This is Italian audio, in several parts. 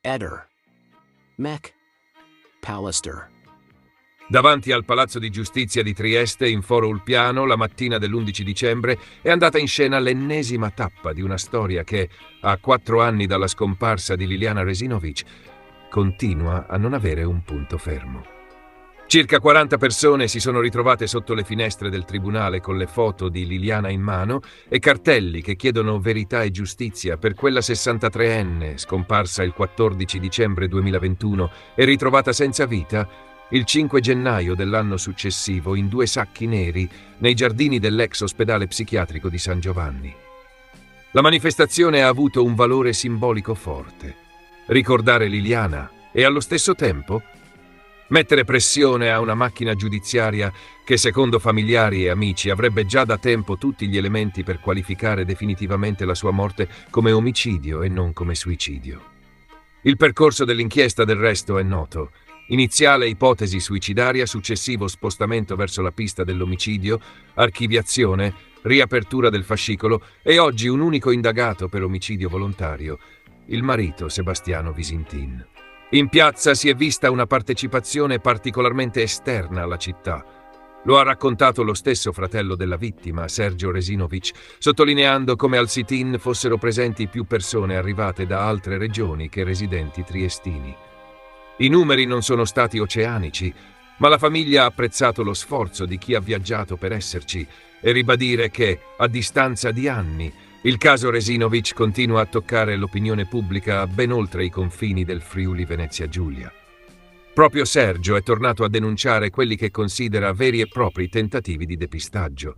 Eder. Mech. Pallister. Davanti al Palazzo di Giustizia di Trieste, in Foro Ulpiano, la mattina dell'11 dicembre, è andata in scena l'ennesima tappa di una storia che, a 4 anni dalla scomparsa di Liliana Resinovic, continua a non avere un punto fermo. Circa 40 persone si sono ritrovate sotto le finestre del tribunale con le foto di Liliana in mano e cartelli che chiedono verità e giustizia per quella 63enne scomparsa il 14 dicembre 2021 e ritrovata senza vita il 5 gennaio dell'anno successivo in 2 sacchi neri nei giardini dell'ex ospedale psichiatrico di San Giovanni. La manifestazione ha avuto un valore simbolico forte. Ricordare Liliana e allo stesso tempo mettere pressione a una macchina giudiziaria che, secondo familiari e amici, avrebbe già da tempo tutti gli elementi per qualificare definitivamente la sua morte come omicidio e non come suicidio. Il percorso dell'inchiesta, del resto, è noto. Iniziale ipotesi suicidaria, successivo spostamento verso la pista dell'omicidio, archiviazione, riapertura del fascicolo e oggi un unico indagato per omicidio volontario, il marito Sebastiano Visintin. In piazza si è vista una partecipazione particolarmente esterna alla città. Lo ha raccontato lo stesso fratello della vittima, Sergio Resinovic, sottolineando come al sit-in fossero presenti più persone arrivate da altre regioni che residenti triestini. I numeri non sono stati oceanici, ma la famiglia ha apprezzato lo sforzo di chi ha viaggiato per esserci e ribadire che, a distanza di anni, il caso Resinovic continua a toccare l'opinione pubblica ben oltre i confini del Friuli Venezia Giulia. Proprio Sergio è tornato a denunciare quelli che considera veri e propri tentativi di depistaggio.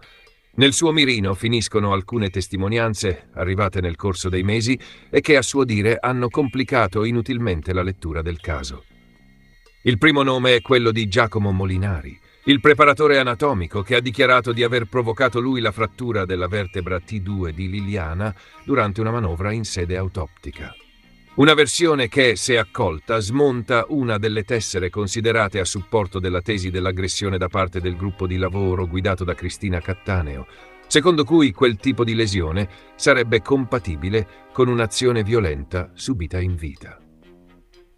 Nel suo mirino finiscono alcune testimonianze, arrivate nel corso dei mesi, e che a suo dire hanno complicato inutilmente la lettura del caso. Il primo nome è quello di Giacomo Molinari, il preparatore anatomico che ha dichiarato di aver provocato lui la frattura della vertebra T2 di Liliana durante una manovra in sede autoptica. Una versione che, se accolta, smonta una delle tessere considerate a supporto della tesi dell'aggressione da parte del gruppo di lavoro guidato da Cristina Cattaneo, secondo cui quel tipo di lesione sarebbe compatibile con un'azione violenta subita in vita.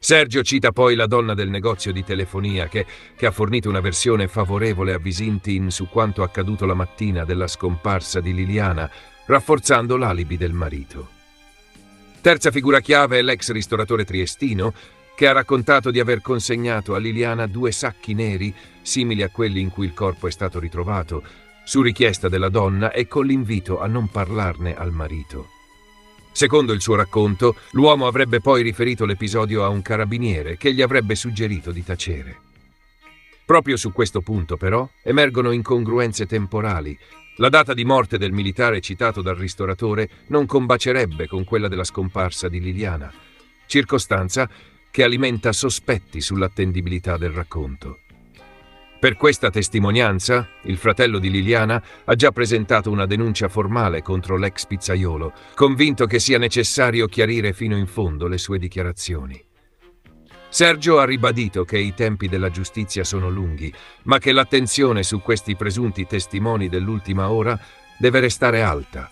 Sergio cita poi la donna del negozio di telefonia che ha fornito una versione favorevole a Visintin su quanto accaduto la mattina della scomparsa di Liliana, rafforzando l'alibi del marito. Terza figura chiave è l'ex ristoratore triestino, che ha raccontato di aver consegnato a Liliana 2 sacchi neri, simili a quelli in cui il corpo è stato ritrovato, su richiesta della donna e con l'invito a non parlarne al marito. Secondo il suo racconto, l'uomo avrebbe poi riferito l'episodio a un carabiniere che gli avrebbe suggerito di tacere. Proprio su questo punto, però, emergono incongruenze temporali. La data di morte del militare citato dal ristoratore non combacerebbe con quella della scomparsa di Liliana, circostanza che alimenta sospetti sull'attendibilità del racconto. Per questa testimonianza, il fratello di Liliana ha già presentato una denuncia formale contro l'ex pizzaiolo, convinto che sia necessario chiarire fino in fondo le sue dichiarazioni. Sergio ha ribadito che i tempi della giustizia sono lunghi, ma che l'attenzione su questi presunti testimoni dell'ultima ora deve restare alta,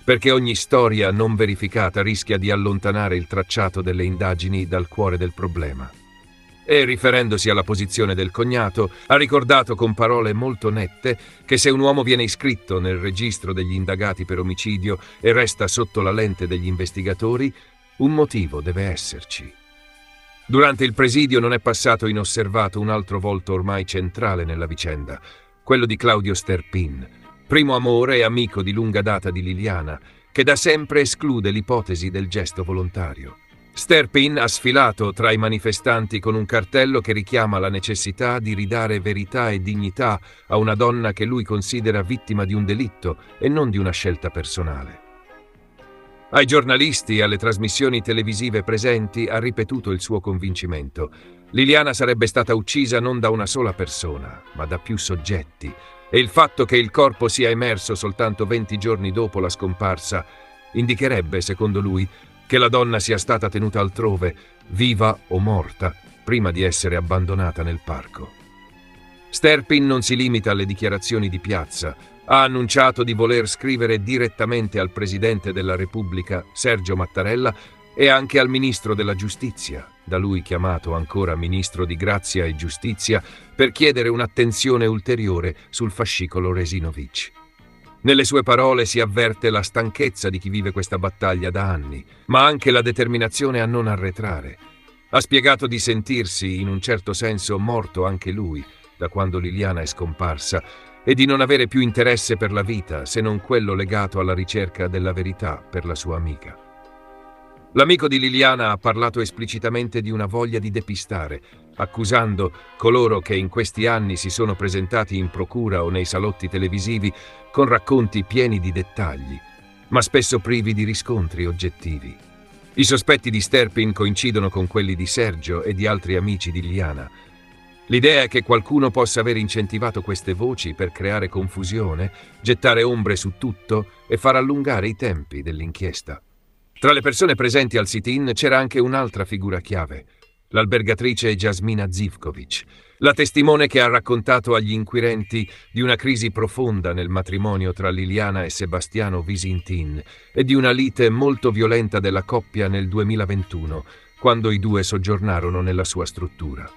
perché ogni storia non verificata rischia di allontanare il tracciato delle indagini dal cuore del problema. E, riferendosi alla posizione del cognato, ha ricordato con parole molto nette che se un uomo viene iscritto nel registro degli indagati per omicidio e resta sotto la lente degli investigatori, un motivo deve esserci. Durante il presidio non è passato inosservato un altro volto ormai centrale nella vicenda, quello di Claudio Sterpin, primo amore e amico di lunga data di Liliana, che da sempre esclude l'ipotesi del gesto volontario. Sterpin ha sfilato tra i manifestanti con un cartello che richiama la necessità di ridare verità e dignità a una donna che lui considera vittima di un delitto e non di una scelta personale. Ai giornalisti e alle trasmissioni televisive presenti ha ripetuto il suo convincimento. Liliana sarebbe stata uccisa non da una sola persona, ma da più soggetti, e il fatto che il corpo sia emerso soltanto 20 giorni dopo la scomparsa indicherebbe, secondo lui, che la donna sia stata tenuta altrove, viva o morta, prima di essere abbandonata nel parco. Sterpin non si limita alle dichiarazioni di piazza. Ha annunciato di voler scrivere direttamente al Presidente della Repubblica, Sergio Mattarella, e anche al ministro della giustizia, da lui chiamato ancora ministro di grazia e giustizia, per chiedere un'attenzione ulteriore sul fascicolo Resinovic. Nelle sue parole si avverte la stanchezza di chi vive questa battaglia da anni, ma anche la determinazione a non arretrare. Ha spiegato di sentirsi, in un certo senso, morto anche lui, da quando Liliana è scomparsa, e di non avere più interesse per la vita, se non quello legato alla ricerca della verità per la sua amica. L'amico di Liliana ha parlato esplicitamente di una voglia di depistare, accusando coloro che in questi anni si sono presentati in procura o nei salotti televisivi con racconti pieni di dettagli, ma spesso privi di riscontri oggettivi. I sospetti di Sterpin coincidono con quelli di Sergio e di altri amici di Liliana. L'idea è che qualcuno possa aver incentivato queste voci per creare confusione, gettare ombre su tutto e far allungare i tempi dell'inchiesta. Tra le persone presenti al sit-in c'era anche un'altra figura chiave, l'albergatrice Jasmina Zivkovic, la testimone che ha raccontato agli inquirenti di una crisi profonda nel matrimonio tra Liliana e Sebastiano Visintin e di una lite molto violenta della coppia nel 2021, quando i due soggiornarono nella sua struttura.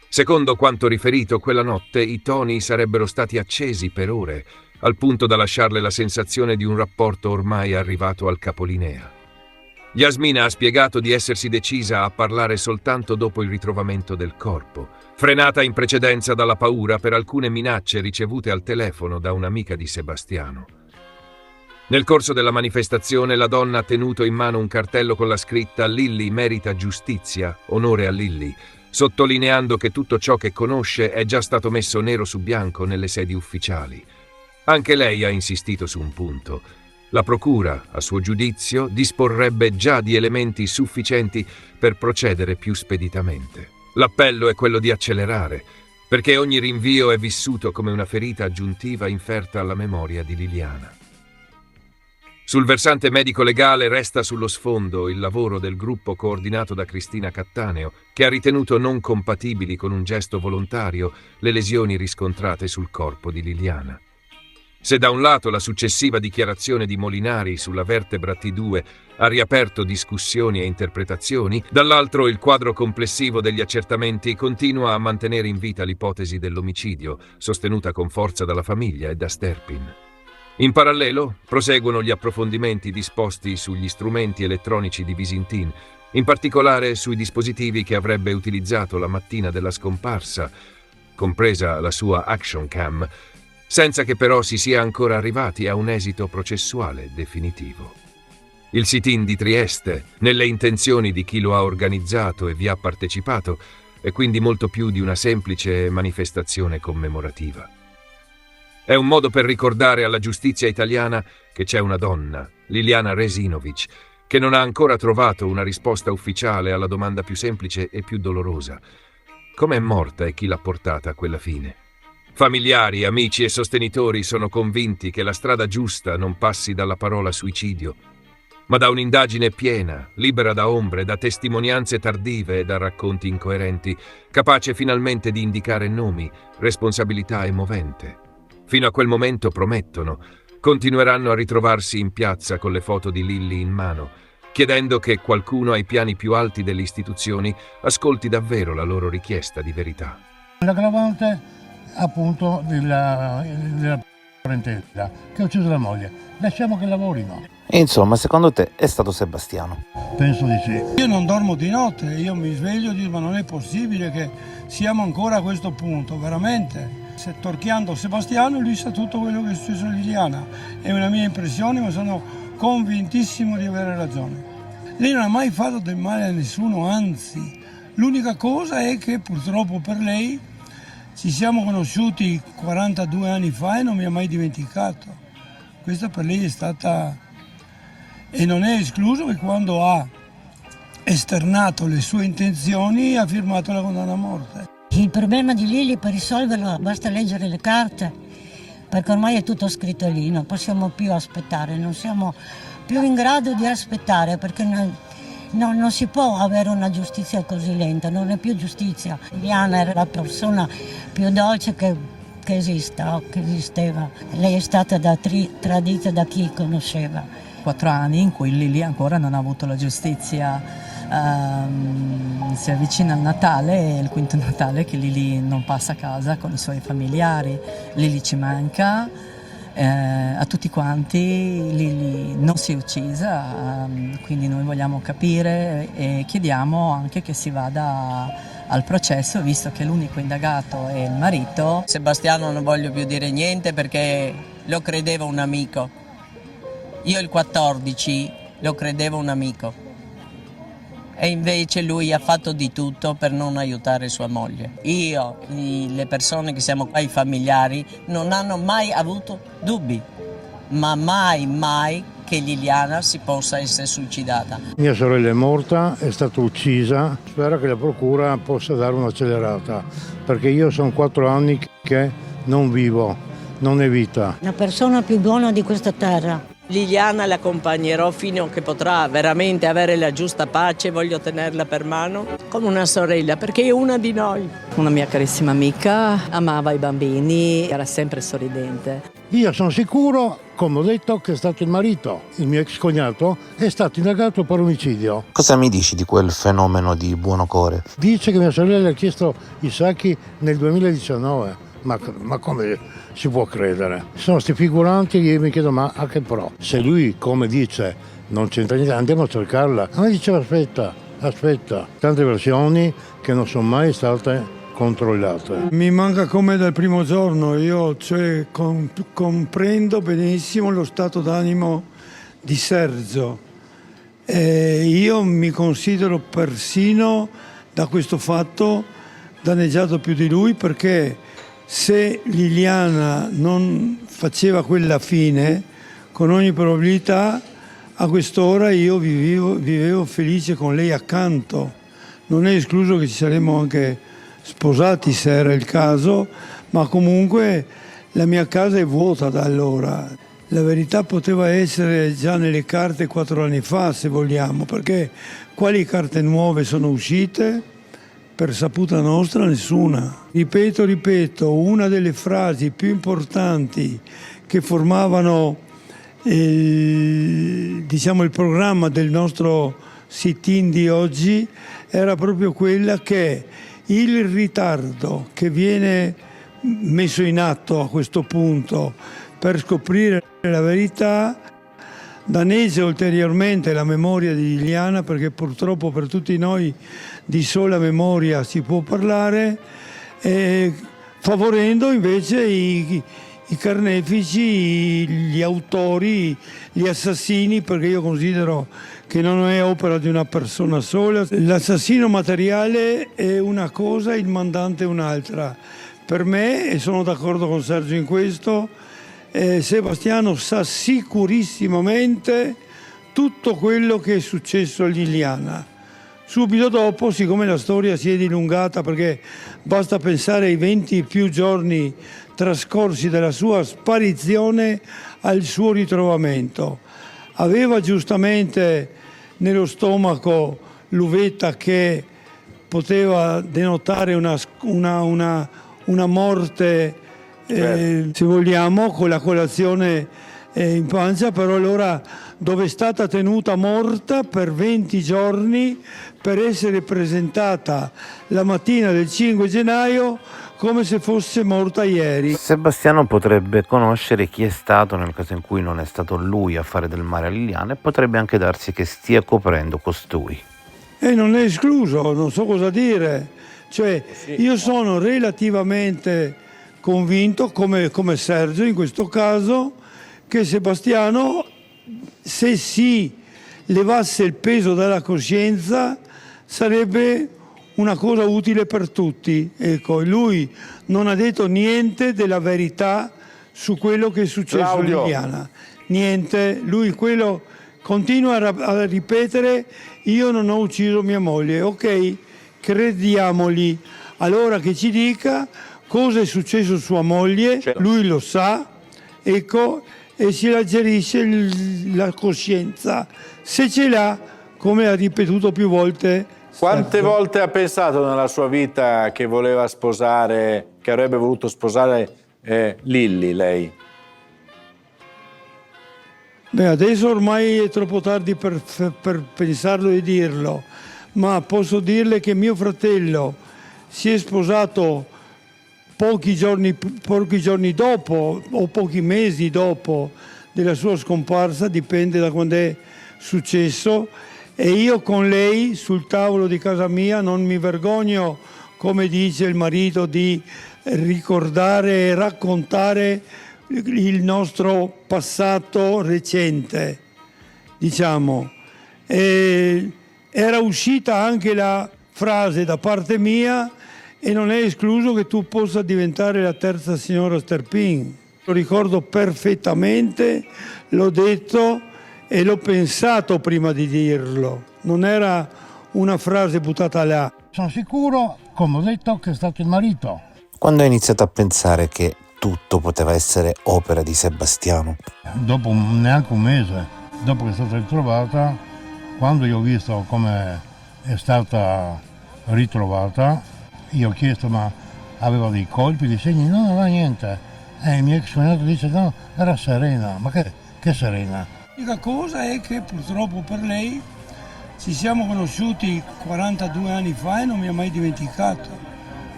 Secondo quanto riferito, quella notte i toni sarebbero stati accesi per ore, al punto da lasciarle la sensazione di un rapporto ormai arrivato al capolinea. Yasmina ha spiegato di essersi decisa a parlare soltanto dopo il ritrovamento del corpo, frenata in precedenza dalla paura per alcune minacce ricevute al telefono da un'amica di Sebastiano. Nel corso della manifestazione la donna ha tenuto in mano un cartello con la scritta «Lilly merita giustizia, onore a Lilly», sottolineando che tutto ciò che conosce è già stato messo nero su bianco nelle sedi ufficiali. Anche lei ha insistito su un punto. La procura, a suo giudizio, disporrebbe già di elementi sufficienti per procedere più speditamente. L'appello è quello di accelerare, perché ogni rinvio è vissuto come una ferita aggiuntiva inferta alla memoria di Liliana. Sul versante medico-legale resta sullo sfondo il lavoro del gruppo coordinato da Cristina Cattaneo, che ha ritenuto non compatibili con un gesto volontario le lesioni riscontrate sul corpo di Liliana. Se da un lato la successiva dichiarazione di Molinari sulla vertebra T2 ha riaperto discussioni e interpretazioni, dall'altro il quadro complessivo degli accertamenti continua a mantenere in vita l'ipotesi dell'omicidio, sostenuta con forza dalla famiglia e da Sterpin. In parallelo proseguono gli approfondimenti disposti sugli strumenti elettronici di Visintin, in particolare sui dispositivi che avrebbe utilizzato la mattina della scomparsa, compresa la sua action cam, senza che però si sia ancora arrivati a un esito processuale definitivo. Il sit-in di Trieste, nelle intenzioni di chi lo ha organizzato e vi ha partecipato, è quindi molto più di una semplice manifestazione commemorativa. È un modo per ricordare alla giustizia italiana che c'è una donna, Liliana Resinovic, che non ha ancora trovato una risposta ufficiale alla domanda più semplice e più dolorosa. Com'è morta e chi l'ha portata a quella fine? Familiari, amici e sostenitori sono convinti che la strada giusta non passi dalla parola suicidio, ma da un'indagine piena, libera da ombre, da testimonianze tardive e da racconti incoerenti, capace finalmente di indicare nomi, responsabilità e movente. Fino a quel momento, promettono, continueranno a ritrovarsi in piazza con le foto di Lilly in mano, chiedendo che qualcuno ai piani più alti delle istituzioni ascolti davvero la loro richiesta di verità. L'aggravante appunto della parentela che ha ucciso la moglie. Lasciamo che lavorino. Insomma, secondo te è stato Sebastiano? Penso di sì. Io non dormo di notte, io mi sveglio e dico ma non è possibile che siamo ancora a questo punto, veramente. Se torchiando Sebastiano lui sa tutto quello che è successo a Liliana. È una mia impressione, ma sono convintissimo di avere ragione. Lei non ha mai fatto del male a nessuno, anzi. L'unica cosa è che purtroppo per lei ci siamo conosciuti 42 anni fa e non mi ha mai dimenticato. Questa per lei è stata... E non è escluso che quando ha esternato le sue intenzioni ha firmato la condanna a morte. Il problema di Lilly, per risolverlo basta leggere le carte, perché ormai è tutto scritto lì, non possiamo più aspettare, non siamo più in grado di aspettare, perché non si può avere una giustizia così lenta, non è più giustizia. Liliana era la persona più dolce che esisteva. Lei è stata tradita da chi conosceva 4 anni in cui Lili ancora non ha avuto la giustizia. Si avvicina il Natale, il quinto Natale, che Lili non passa a casa con i suoi familiari. Lili ci manca, a tutti quanti. Lili non si è uccisa, quindi noi vogliamo capire e chiediamo anche che si vada al processo, visto che l'unico indagato è il marito. Sebastiano non voglio più dire niente perché lo credevo un amico. Io il 14 lo credevo un amico. E invece lui ha fatto di tutto per non aiutare sua moglie. Io, le persone che siamo qua, i familiari, non hanno mai avuto dubbi, ma mai che Liliana si possa essere suicidata. Mia sorella è morta, è stata uccisa, spero che la procura possa dare un'accelerata, perché io sono 4 anni che non vivo, non è vita. La persona più buona di questa terra. Liliana l'accompagnerò fino a che potrà veramente avere la giusta pace, voglio tenerla per mano come una sorella, perché è una di noi. Una mia carissima amica, amava i bambini, era sempre sorridente. Io sono sicuro, come ho detto, che è stato il marito, il mio ex cognato, è stato indagato per omicidio. Cosa mi dici di quel fenomeno di buonocore? Dice che mia sorella ha chiesto i sacchi nel 2019. Ma come si può credere? Sono sti figuranti e io mi chiedo, ma a che pro? Se lui, come dice, non c'entra niente, andiamo a cercarla. A me diceva aspetta. Tante versioni che non sono mai state controllate. Mi manca come dal primo giorno, io comprendo benissimo lo stato d'animo di Sergio. Io mi considero persino da questo fatto danneggiato più di lui, perché se Liliana non faceva quella fine, con ogni probabilità a quest'ora io vivevo felice con lei accanto. Non è escluso che ci saremmo anche sposati se era il caso, ma comunque la mia casa è vuota da allora. La verità poteva essere già nelle carte 4 anni fa, se vogliamo, perché quali carte nuove sono uscite? Per saputa nostra nessuna. Ripeto, una delle frasi più importanti che formavano il programma del nostro sit-in di oggi era proprio quella che il ritardo che viene messo in atto a questo punto per scoprire la verità danneggia ulteriormente la memoria di Liliana, perché purtroppo per tutti noi di sola memoria si può parlare, favorendo invece i carnefici, gli autori, gli assassini, perché io considero che non è opera di una persona sola. L'assassino materiale è una cosa, il mandante è un'altra. Per me, e sono d'accordo con Sergio in questo, Sebastiano sa sicurissimamente tutto quello che è successo a Liliana. Subito dopo, siccome la storia si è dilungata, perché basta pensare ai 20 più giorni trascorsi dalla sua sparizione al suo ritrovamento, aveva giustamente nello stomaco l'uvetta che poteva denotare una morte, se vogliamo, con la colazione in pancia, però allora dove è stata tenuta morta per 20 giorni per essere presentata la mattina del 5 gennaio come se fosse morta ieri. Sebastiano potrebbe conoscere chi è stato nel caso in cui non è stato lui a fare del male a Liliana, e potrebbe anche darsi che stia coprendo costui. E non è escluso, non so cosa dire. Cioè, io sono relativamente convinto, come Sergio in questo caso, che Sebastiano, se si levasse il peso dalla coscienza, sarebbe una cosa utile per tutti. Ecco, lui non ha detto niente della verità su quello che è successo a Liliana. Niente, lui quello continua a ripetere: io non ho ucciso mia moglie. Ok, crediamogli. Allora che ci dica cosa è successo a sua moglie, lui lo sa, ecco, e si alleggerisce la coscienza, se ce l'ha, come ha ripetuto più volte. Quante volte ha pensato nella sua vita che voleva sposare, che avrebbe voluto sposare Lilli, lei? Beh, adesso ormai è troppo tardi per pensarlo e dirlo, ma posso dirle che mio fratello si è sposato pochi giorni dopo o pochi mesi dopo della sua scomparsa, dipende da quando è successo, e io con lei sul tavolo di casa mia non mi vergogno, come dice il marito, di ricordare e raccontare il nostro passato recente, diciamo. E era uscita anche la frase da parte mia: e non è escluso che tu possa diventare la terza signora Sterpin. Lo ricordo perfettamente, l'ho detto e l'ho pensato prima di dirlo, non era una frase buttata là. Sono sicuro, come ho detto, che è stato il marito. Quando hai iniziato a pensare che tutto poteva essere opera di Sebastiano? Dopo neanche un mese, dopo che è stata ritrovata, quando io ho visto come è stata ritrovata, io ho chiesto ma aveva dei colpi, dei segni? No, non aveva niente. E il mio ex cognato dice no, era serena. Ma che serena? L'unica cosa è che purtroppo per lei ci siamo conosciuti 42 anni fa e non mi ha mai dimenticato.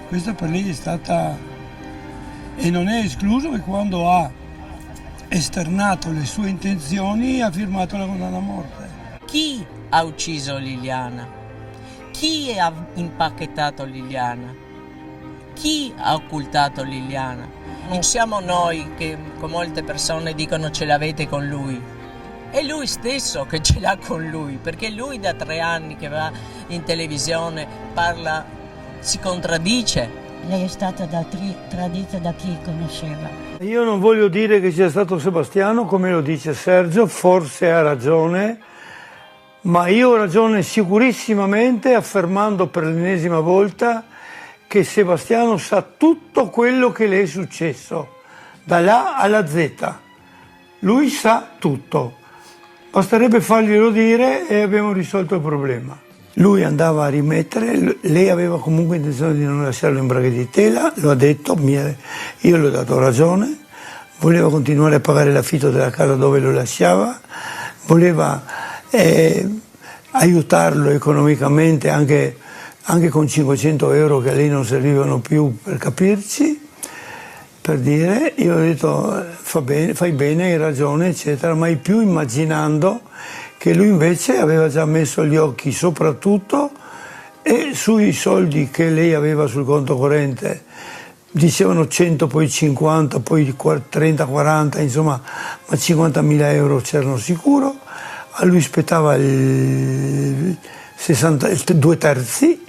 Questa per lei è stata, e non è escluso che quando ha esternato le sue intenzioni ha firmato la condanna a morte. Chi ha ucciso Liliana? Chi ha impacchettato Liliana? Chi ha occultato Liliana? Non siamo noi che, come molte persone dicono, ce l'avete con lui. È lui stesso che ce l'ha con lui, perché lui da 3 anni che va in televisione, parla, si contraddice. Lei è stata tradita da chi conosceva. Io non voglio dire che sia stato Sebastiano, come lo dice Sergio, forse ha ragione, ma io ho ragione sicurissimamente affermando per l'ennesima volta che Sebastiano sa tutto quello che le è successo, dall'A alla Z. Lui sa tutto. Basterebbe farglielo dire e abbiamo risolto il problema. Lui andava a rimettere, lei aveva comunque intenzione di non lasciarlo in braghe di tela, lo ha detto, io le ho dato ragione, voleva continuare a pagare l'affitto della casa dove lo lasciava, voleva aiutarlo economicamente anche con 500 euro che a lei non servivano più, per capirci, per dire. Io ho detto fai bene, hai ragione, eccetera, mai più immaginando che lui invece aveva già messo gli occhi soprattutto e sui soldi che lei aveva sul conto corrente. Dicevano 100, poi 50, poi 30, 40, insomma, ma 50.000 euro c'erano sicuro. A lui spettava il 2/3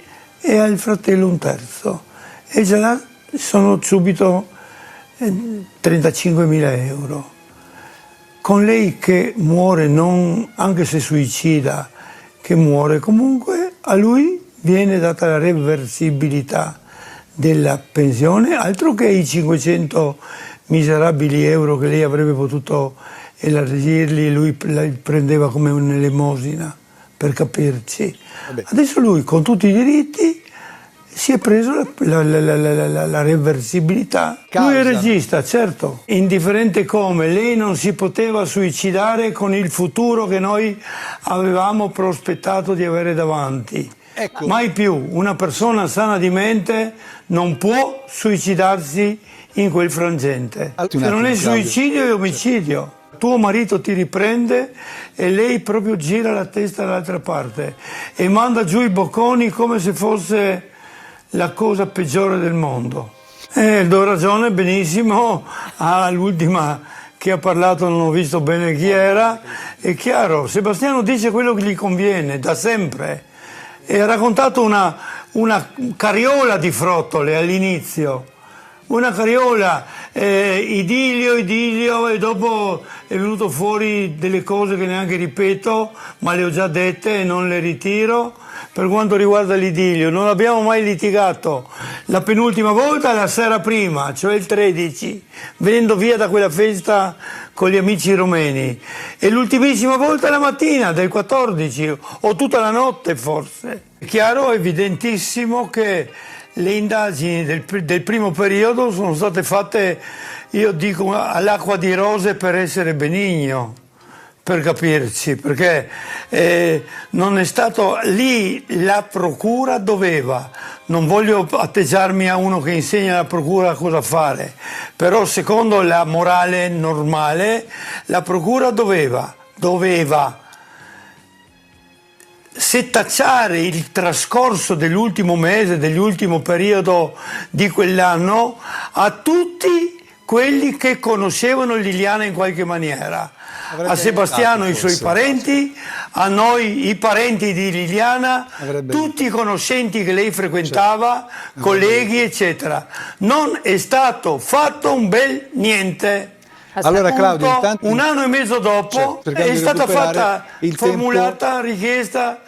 e al fratello 1/3. E già là sono subito 35.000 euro. Con lei che muore, non, anche se suicida, che muore comunque, a lui viene data la reversibilità della pensione, altro che i 500 miserabili euro che lei avrebbe potuto elargirgli, lui la prendeva come un'elemosina, per capirci. Vabbè. Adesso lui, con tutti i diritti, si è preso la reversibilità. Lui è regista, certo. Indifferente come, lei non si poteva suicidare con il futuro che noi avevamo prospettato di avere davanti. Ecco. Mai più. Una persona sana di mente non può suicidarsi in quel frangente. Se non è suicidio è omicidio. Tuo marito ti riprende e lei proprio gira la testa dall'altra parte e manda giù i bocconi come se fosse la cosa peggiore del mondo. Do ragione benissimo all'ultima che ha parlato, non ho visto bene chi era. È chiaro, Sebastiano dice quello che gli conviene da sempre e ha raccontato una carriola di frottole all'inizio, una carriola, idillio, e dopo è venuto fuori delle cose che neanche ripeto, ma le ho già dette e non le ritiro. Per quanto riguarda l'idillio, non abbiamo mai litigato. La penultima volta la sera prima, cioè il 13, venendo via da quella festa con gli amici romeni. E l'ultimissima volta la mattina del 14, o tutta la notte forse. È chiaro, evidentissimo che le indagini del primo periodo sono state fatte, io dico, all'acqua di rose per essere benigno. per capirci, perché non è stato lì, la procura doveva, non voglio atteggiarmi a uno che insegna alla procura cosa fare, però secondo la morale normale la procura doveva setacciare il trascorso dell'ultimo mese, dell'ultimo periodo di quell'anno a tutti quelli che conoscevano Liliana in qualche maniera. A Sebastiano i suoi parenti, a noi i parenti di Liliana, tutti i conoscenti che lei frequentava, colleghi eccetera. Non è stato fatto un bel niente. Allora Claudio, intanto, un anno e mezzo dopo è stata fatta, formulata richiesta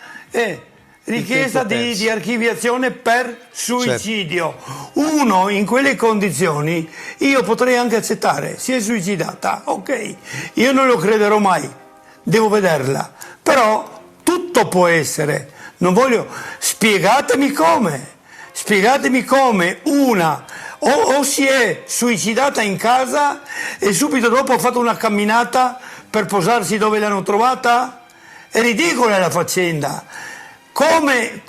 di archiviazione per suicidio. Uno in quelle condizioni io potrei anche accettare, si è suicidata, ok, io non lo crederò mai, devo vederla, però tutto può essere, non voglio, spiegatemi come una o si è suicidata in casa e subito dopo ha fatto una camminata per posarsi dove l'hanno trovata? È ridicola la faccenda. Come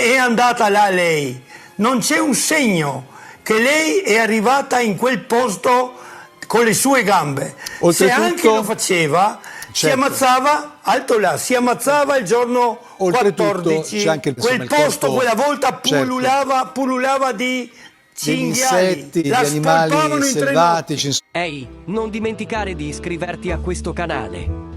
è andata là lei? Non c'è un segno che lei è arrivata in quel posto con le sue gambe. Se anche lo faceva, si ammazzava, alto là, si ammazzava il giorno 14. C'è anche quel posto quella volta pullulava di cinghiali, insetti, di animali selvatici. Ehi, non dimenticare di iscriverti a questo canale.